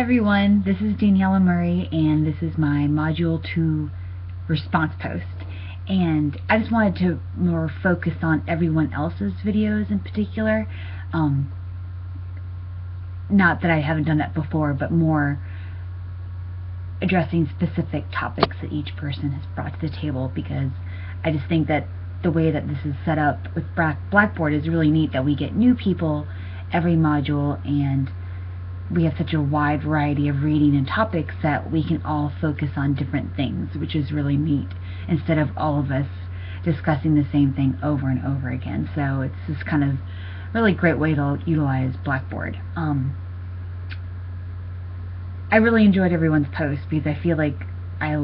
everyone, this is Daniela Murray, and this is my Module 2 response post. And I just wanted to more focus on everyone else's videos in particular. Not that I haven't done that before, but more addressing specific topics that each person has brought to the table, because I just think that the way that this is set up with Blackboard is really neat, that we get new people every module, and we have such a wide variety of reading and topics that we can all focus on different things, which is really neat, instead of all of us discussing the same thing over and over again. So it's this kind of really great way to utilize Blackboard. I really enjoyed everyone's posts because I feel like I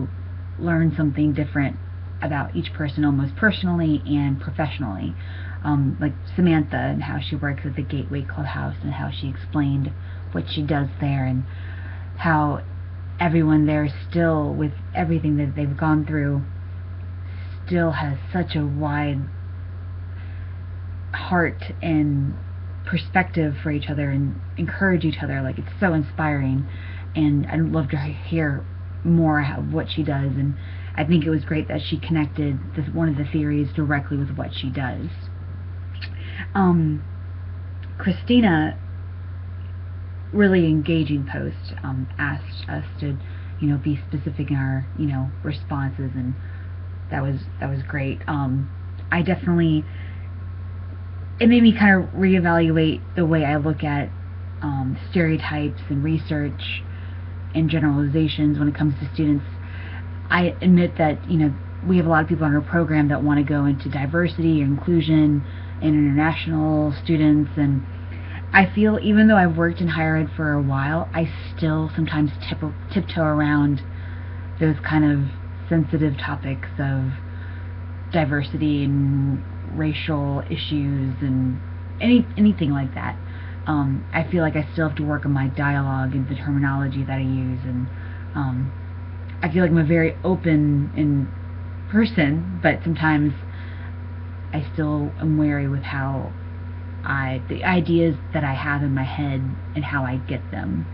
learned something different about each person, almost personally and professionally. Like Samantha and how she works at the Gateway Clubhouse and how she explained what she does there, and how everyone there still, with everything that they've gone through, still has such a wide heart and perspective for each other and encourage each other. Like, it's so inspiring, and I'd love to hear more of what she does. And I think it was great that she connected one of the theories directly with what she does. Christina, really engaging post, asked us to, be specific in our, responses, and that was great. I definitely, it made me kind of reevaluate the way I look at stereotypes and research and generalizations when it comes to students. I admit that, we have a lot of people on our program that want to go into diversity or inclusion and international students, and I feel, even though I've worked in higher ed for a while, I still sometimes tiptoe around those kind of sensitive topics of diversity and racial issues and anything like that. I feel like I still have to work on my dialogue and the terminology that I use, and I feel like I'm a very open person, but sometimes I still am wary with how the ideas that I have in my head and how I get them,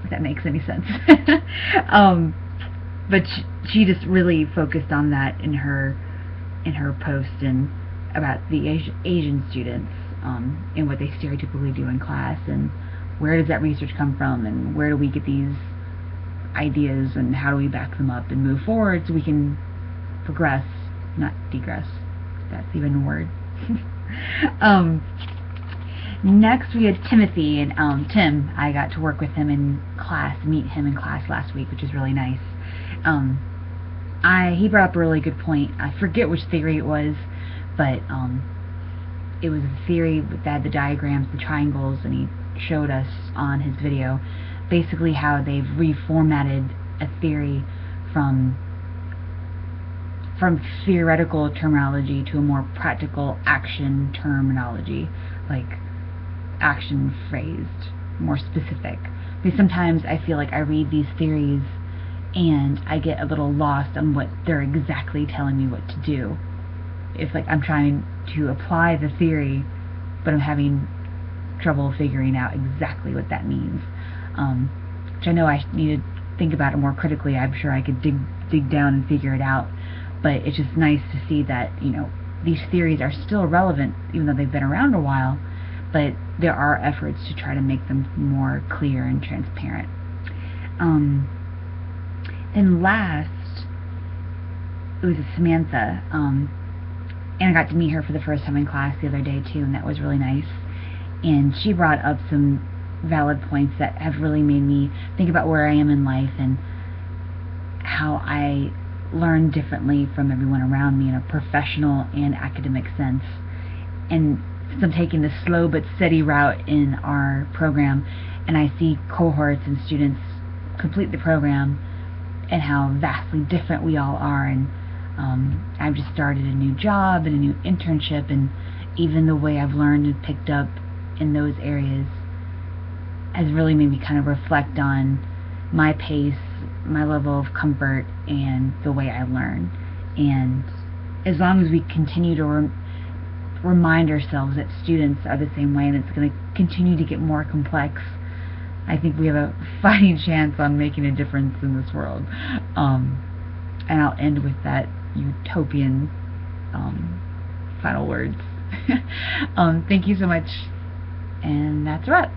if that makes any sense. But she just really focused on that in her post, and about the Asian students, and what they stereotypically do in class, and where does that research come from, and where do we get these ideas, and how do we back them up and move forward so we can progress, not degress, if that's even a word. Next we had Timothy, and Tim, I got to work with him in class, meet him in class last week, which is really nice. He brought up a really good point. I forget which theory it was, but it was a theory that had the diagrams, the triangles, and he showed us on his video basically how they've reformatted a theory from theoretical terminology to a more practical action terminology, like action phrased, more specific. Because sometimes I feel like I read these theories and I get a little lost on what they're exactly telling me what to do. It's like I'm trying to apply the theory, but I'm having trouble figuring out exactly what that means. Which I know I need to think about it more critically. I'm sure I could dig down and figure it out. But it's just nice to see that, these theories are still relevant, even though they've been around a while, but there are efforts to try to make them more clear and transparent. And last, it was Samantha, and I got to meet her for the first time in class the other day too, and that was really nice. And she brought up some valid points that have really made me think about where I am in life and how I learn differently from everyone around me in a professional and academic sense. And since I'm taking the slow but steady route in our program, and I see cohorts and students complete the program and how vastly different we all are, and I've just started a new job and a new internship, and even the way I've learned and picked up in those areas has really made me kind of reflect on my pace, my level of comfort, and the way I learn. And as long as we continue to remind ourselves that students are the same way, and it's going to continue to get more complex, I think we have a fighting chance on making a difference in this world. And I'll end with that utopian final words. Thank you so much, and that's a wrap.